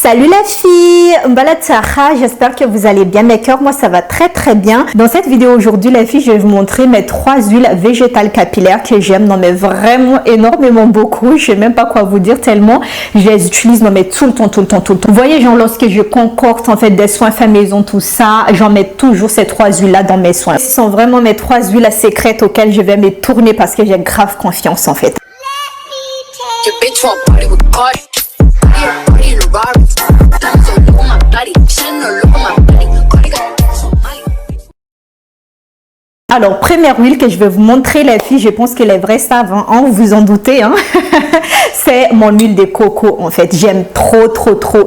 Salut la fille, Mbalat Sarah, j'espère que vous allez bien. Mes cœurs, moi ça va très bien. Dans cette vidéo aujourd'hui la fille, je vais vous montrer mes 3 huiles végétales capillaires que j'aime, non mais vraiment énormément beaucoup. Je sais même pas quoi vous dire tellement je les utilise non mais tout le temps. Vous voyez, genre lorsque je concocte en fait des soins fait maison, tout ça, j'en mets toujours ces 3 huiles là dans mes soins. Ce sont vraiment mes 3 huiles secrètes auxquelles je vais me tourner parce que j'ai grave confiance en fait. Alors, première huile que je vais vous montrer les filles, je pense que les vrais savent, hein, vous en doutez, hein. C'est mon huile de coco en fait. J'aime trop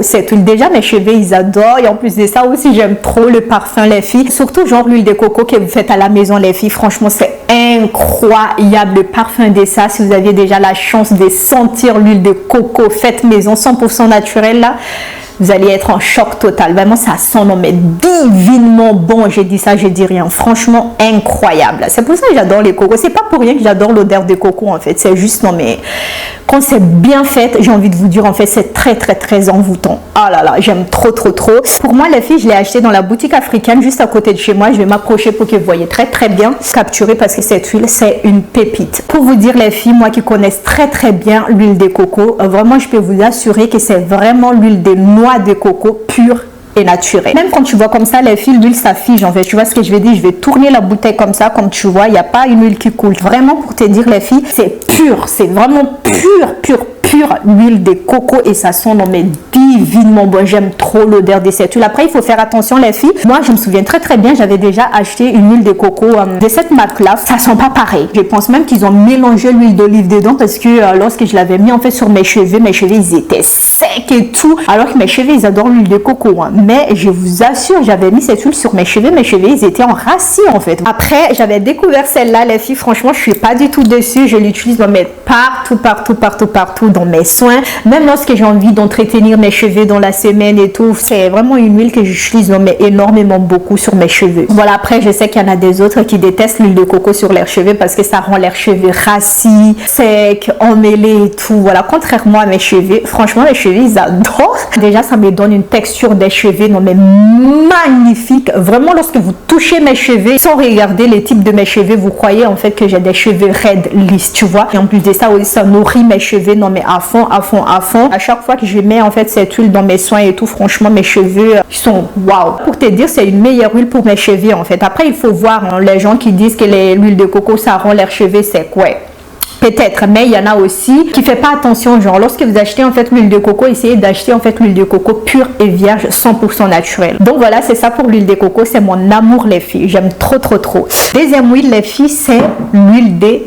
cette huile. Déjà mes cheveux ils adorent, et en plus de ça aussi j'aime trop le parfum les filles. Surtout genre l'huile de coco que vous faites à la maison les filles, franchement c'est incroyable le parfum de ça. Si vous aviez déjà la chance de sentir l'huile de coco faite maison 100% naturelle là, vous allez être en choc total. Vraiment, ça sent, non mais divinement bon. J'ai dit ça, je dis rien. Franchement, incroyable. C'est pour ça que j'adore les cocos. C'est pas pour rien que j'adore l'odeur des cocos, en fait. C'est juste, non mais, quand c'est bien fait, j'ai envie de vous dire, en fait, c'est très envoûtant. Ah là là, j'aime trop. Pour moi, les filles, je l'ai acheté dans la boutique africaine, juste à côté de chez moi. Je vais m'approcher pour que vous voyez très bien capturer parce que cette huile, c'est une pépite. Pour vous dire, les filles, moi qui connaissent très bien l'huile de coco, vraiment, je peux vous assurer que c'est vraiment l'huile de noix de coco pure et naturelle. Même quand tu vois comme ça les fils d'huile ça fige en fait. Tu vois ce que je vais dire, je vais tourner la bouteille comme ça, comme tu vois, il n'y a pas une huile qui coule. Vraiment pour te dire les filles, c'est pur, c'est vraiment pure huile de coco et ça sent non mais divinement bon. J'aime trop l'odeur de cette huile. Après il faut faire attention les filles. Moi je me souviens très bien, j'avais déjà acheté une huile de coco de cette marque là. Ça sent pas pareil. Je pense même qu'ils ont mélangé l'huile d'olive dedans parce que lorsque je l'avais mis en fait sur mes cheveux ils étaient secs et tout. Alors que mes cheveux ils adorent l'huile de coco. Hein. Mais je vous assure, j'avais mis cette huile sur mes cheveux ils étaient enracés en fait. Après j'avais découvert celle-là les filles. Franchement je suis pas du tout déçue. Je l'utilise dans mes partout dans mes soins, même lorsque j'ai envie d'entretenir mes cheveux dans la semaine et tout. C'est vraiment une huile que j'utilise énormément beaucoup sur mes cheveux. Voilà, après je sais qu'il y en a des autres qui détestent l'huile de coco sur leurs cheveux parce que ça rend leurs cheveux rassis, secs, emmêlés et tout. Voilà, contrairement à mes cheveux, franchement mes cheveux ils adorent. Déjà ça me donne une texture des cheveux magnifique. Vraiment lorsque vous touchez mes cheveux sans regarder les types de mes cheveux, vous croyez en fait que j'ai des cheveux raides lisses, tu vois. Et en plus de ça aussi ça nourrit mes cheveux à fond. À chaque fois que je mets en fait cette huile dans mes soins et tout, franchement mes cheveux sont waouh. Pour te dire, c'est une meilleure huile pour mes cheveux en fait. Après il faut voir hein, les gens qui disent que l'huile de coco ça rend leurs cheveux secs, ouais. Peut-être, mais il y en a aussi qui fait pas attention, genre lorsque vous achetez en fait l'huile de coco, essayez d'acheter en fait l'huile de coco pure et vierge 100% naturelle. Donc voilà, c'est ça pour l'huile de coco, c'est mon amour les filles, j'aime trop. Deuxième huile les filles, c'est l'huile de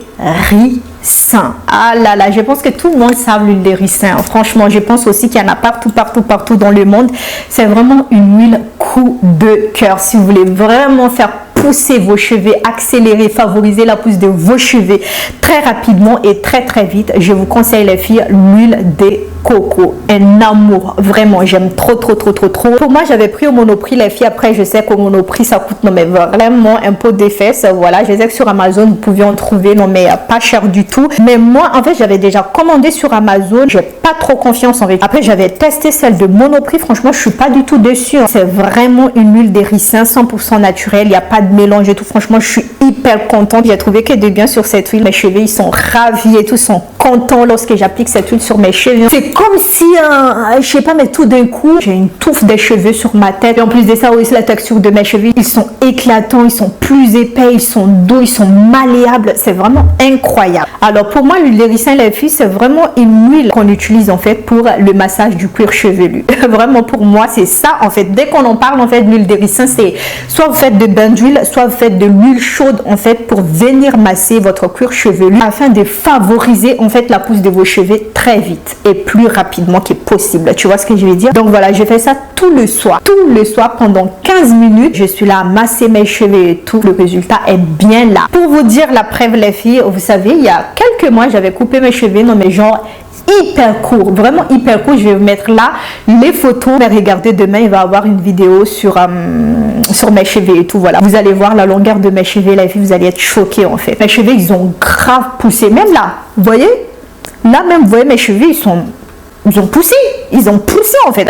ricin. Ah là là, je pense que tout le monde savent l'huile de ricin. Franchement, je pense aussi qu'il y en a partout dans le monde. C'est vraiment une huile coup de cœur. Si vous voulez vraiment faire pousser vos cheveux, accélérer, favoriser la pousse de vos cheveux très rapidement et très vite, je vous conseille les filles l'huile de coco. Un amour, vraiment, j'aime trop. Pour moi, j'avais pris au Monoprix les filles. Après, je sais qu'au Monoprix, ça coûte non mais vraiment un pot de fesses. Voilà, je sais que sur Amazon, vous pouvez en trouver non mais pas cher du tout. Mais moi, en fait, j'avais déjà commandé sur Amazon. J'ai pas trop confiance en fait. Après, j'avais testé celle de Monoprix. Franchement, je suis pas du tout déçue. Hein. C'est vraiment une huile de ricin 100% naturelle. Il n'y a pas de mélange et tout. Franchement, je suis hyper contente. J'ai trouvé que de bien sur cette huile. Mes cheveux, ils sont ravis et tout, sont contents lorsque j'applique cette huile sur mes cheveux. C'est comme si, je sais pas, mais tout d'un coup, j'ai une touffe de cheveux sur ma tête. Et en plus de ça, aussi la texture de mes cheveux, ils sont éclatants, ils sont plus épais, ils sont doux, ils sont malléables. C'est vraiment incroyable. Alors pour moi, l'huile de ricin, les filles, c'est vraiment une huile qu'on utilise en fait pour le massage du cuir chevelu. Vraiment pour moi, c'est ça en fait. Dès qu'on en parle en fait, l'huile de ricin, c'est soit vous faites de bain d'huile, soit vous faites de l'huile chaude en fait pour venir masser votre cuir chevelu afin de favoriser en fait la pousse de vos cheveux très vite et plus rapidement que possible. Tu vois ce que je veux dire? Donc voilà, je fais ça tout le soir pendant 15 minutes. Je suis là à masser mes cheveux et tout. Le résultat est bien là. Pour vous dire la preuve les filles, vous savez, il y a quelques mois, j'avais coupé mes cheveux, non mais genre hyper court, vraiment hyper court. Je vais vous mettre là les photos. Mais regardez, demain il va y avoir une vidéo sur mes cheveux et tout. Voilà, vous allez voir la longueur de mes cheveux, la fille, vous allez être choqués en fait. Mes cheveux ils ont grave poussé, même là, vous voyez, là même vous voyez mes cheveux ils sont ils ont poussé en fait.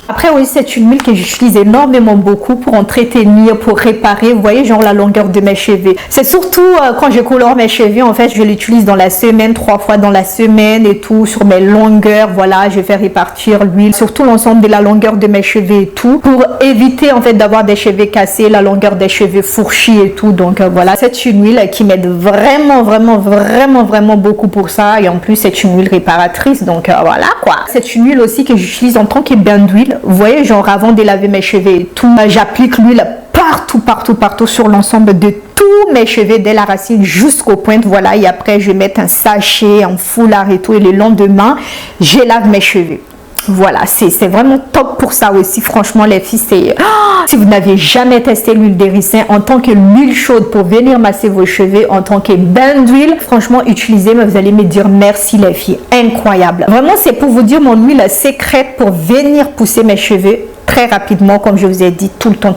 Après oui, c'est une huile que j'utilise énormément beaucoup pour entretenir, pour réparer, vous voyez, genre la longueur de mes cheveux. C'est surtout quand je colore mes cheveux, en fait, je l'utilise dans la semaine, 3 fois dans la semaine et tout, sur mes longueurs, voilà, je fais répartir l'huile, surtout l'ensemble de la longueur de mes cheveux et tout, pour éviter en fait d'avoir des cheveux cassés, la longueur des cheveux fourchis et tout. Donc voilà, c'est une huile qui m'aide vraiment beaucoup pour ça, et en plus c'est une huile réparatrice, donc voilà quoi. C'est une huile aussi que j'utilise en tant que bain d'huile. Vous voyez, genre avant de laver mes cheveux et tout, j'applique l'huile partout sur l'ensemble de tous mes cheveux, dès la racine jusqu'aux pointes, voilà. Et après, je vais mettre un sachet, un foulard et tout, et le lendemain, je lave mes cheveux. Voilà, c'est vraiment top pour ça aussi. Franchement, les filles, c'est... si vous n'avez jamais testé l'huile de ricin en tant que l'huile chaude pour venir masser vos cheveux, en tant que bain d'huile, franchement, utilisez, mais vous allez me dire merci les filles. Incroyable. Vraiment, c'est pour vous dire mon huile secrète pour venir pousser mes cheveux très rapidement, comme je vous ai dit, tout le temps.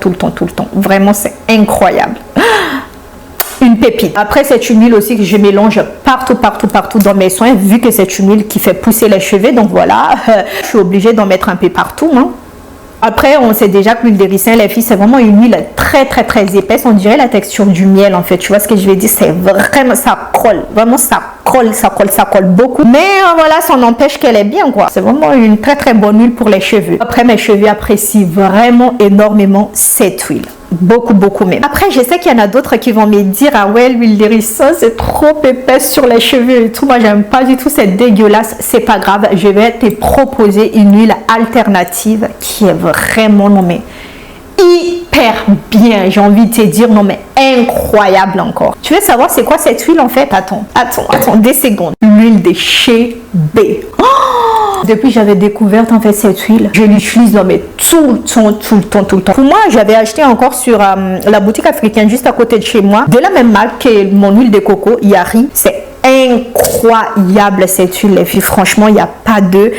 Vraiment, c'est incroyable. Une pépite. Après, c'est une huile aussi que je mélange partout dans mes soins, vu que c'est une huile qui fait pousser les cheveux. Donc voilà, je suis obligée d'en mettre un peu partout. Hein. Après, on sait déjà que l'huile de ricin, les filles, c'est vraiment une huile très épaisse. On dirait la texture du miel, en fait. Tu vois ce que je vais dire? C'est vraiment, ça colle. Vraiment, ça colle beaucoup. Mais voilà, ça n'empêche qu'elle est bien, quoi. C'est vraiment une très bonne huile pour les cheveux. Après, mes cheveux apprécient vraiment énormément cette huile. Beaucoup même. Après, je sais qu'il y en a d'autres qui vont me dire, ah ouais, l'huile de ricin, c'est trop épaisse sur les cheveux et tout. Moi, j'aime pas du tout, c'est dégueulasse. C'est pas grave, je vais te proposer une huile alternative qui est vraiment, non mais, hyper bien. J'ai envie de te dire, non mais, incroyable encore. Tu veux savoir c'est quoi cette huile en fait? Attends, des secondes. L'huile de chez B. Depuis que j'avais découvert en fait cette huile, je l'utilise tout le temps. Pour moi, j'avais acheté encore sur la boutique africaine juste à côté de chez moi, de la même marque que mon huile de coco, Yari. C'est incroyable cette huile, les filles. Franchement, il n'y a pas de...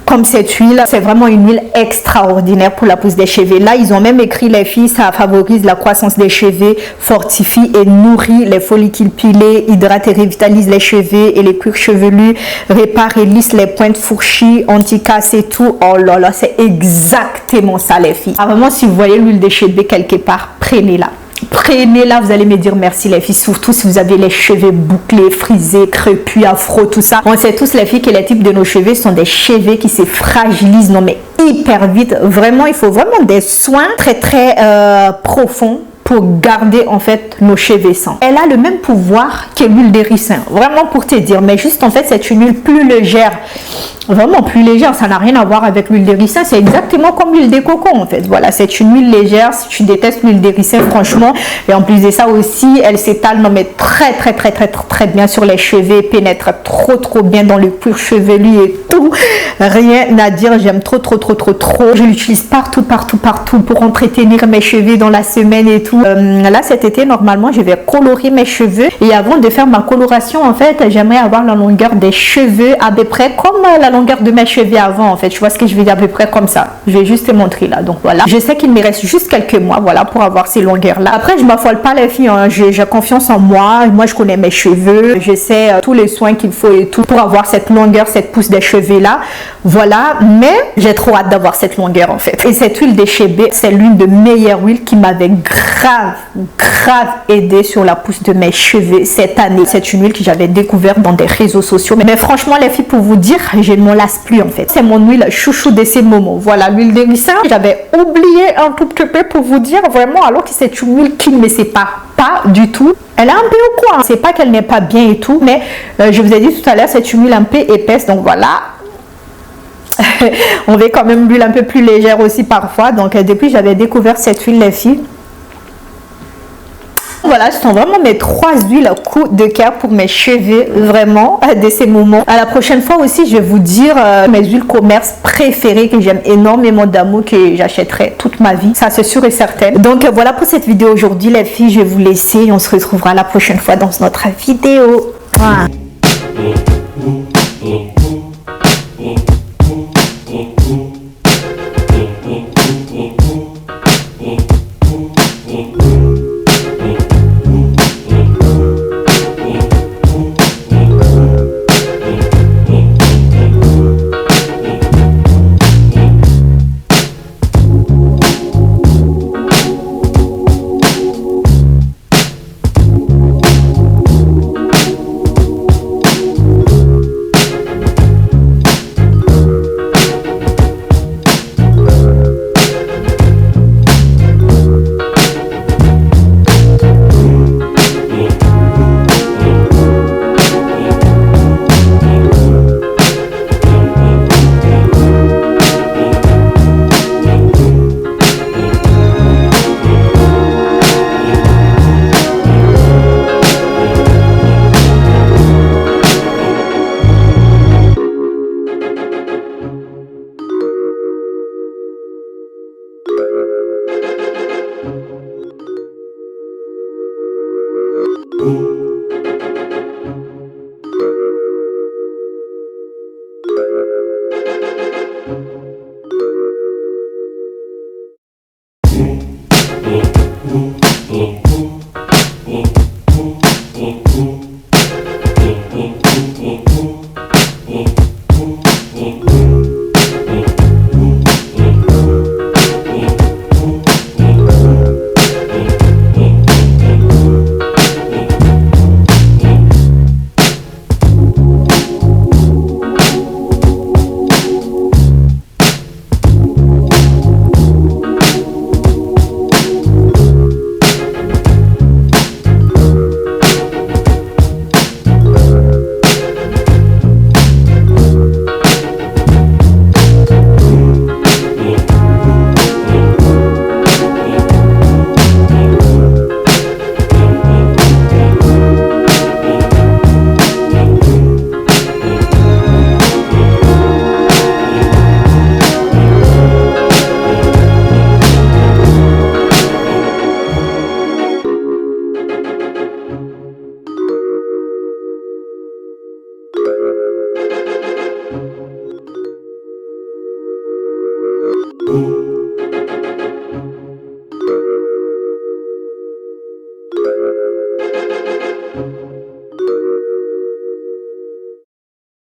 Comme cette huile, c'est vraiment une huile extraordinaire pour la pousse des cheveux. Là, ils ont même écrit, les filles, ça favorise la croissance des cheveux, fortifie et nourrit les follicules pilés, hydrate et revitalise les cheveux et les cuirs chevelus, répare et lisse les pointes fourchies, anti-casse et tout. Oh là là, c'est exactement ça, les filles. Ah, vraiment, si vous voyez l'huile de cheveux quelque part, prenez-la. Prenez-la, vous allez me dire merci les filles, surtout si vous avez les cheveux bouclés, frisés, crépus, afro, tout ça. On sait tous les filles que les types de nos cheveux sont des cheveux qui se fragilisent, non mais hyper vite. Vraiment, il faut vraiment des soins très profonds pour garder en fait nos cheveux sains. Elle a le même pouvoir que l'huile de ricin, vraiment pour te dire, mais juste en fait c'est une huile plus légère, vraiment plus légère, ça n'a rien à voir avec l'huile de ricin, c'est exactement comme l'huile de coco en fait. Voilà, c'est une huile légère. Si tu détestes l'huile de ricin, franchement, et en plus de ça aussi, elle s'étale non mais très bien sur les cheveux, pénètre trop bien dans le cuir chevelu et tout. Rien à dire, j'aime trop. Je l'utilise partout pour entretenir mes cheveux dans la semaine et tout. Là cet été, normalement, je vais colorer mes cheveux, et avant de faire ma coloration, en fait, j'aimerais avoir la longueur des cheveux à peu près comme la longueur de mes cheveux avant, en fait. Tu vois ce que je veux dire, à peu près comme ça. Je vais juste te montrer là. Donc voilà, je sais qu'il me reste juste quelques mois, voilà, pour avoir ces longueurs là. Après, je m'affole pas les filles, hein. J'ai confiance en moi. Moi, je connais mes cheveux, je sais tous les soins qu'il faut et tout pour avoir cette longueur, cette pousse des cheveux là. Voilà, mais j'ai trop hâte d'avoir cette longueur en fait. Et cette huile de chez B, c'est l'une de meilleures huiles qui m'avait grave aidé sur la pousse de mes cheveux cette année. C'est une huile que j'avais découverte dans des réseaux sociaux, mais franchement les filles, pour vous dire, je ne m'en lasse plus en fait. C'est mon huile chouchou de ces moments. Voilà, l'huile de ricin, j'avais oublié un tout petit peu pour vous dire, vraiment, alors que c'est une huile qui ne me sépare pas du tout. Elle est un peu au coin, c'est pas qu'elle n'est pas bien et tout, mais je vous ai dit tout à l'heure, c'est une huile un peu épaisse, donc voilà. On veut quand même l'huile un peu plus légère aussi parfois. Donc depuis j'avais découvert cette huile, les filles, voilà, ce sont vraiment mes 3 huiles coup de cœur pour mes cheveux, vraiment, de ces moments. À la prochaine fois aussi, je vais vous dire mes huiles commerce préférées que j'aime énormément d'amour, que j'achèterai toute ma vie. Ça, c'est sûr et certain. Donc voilà pour cette vidéo aujourd'hui, les filles. Je vais vous laisser et on se retrouvera la prochaine fois dans notre vidéo. Voilà. Ooh.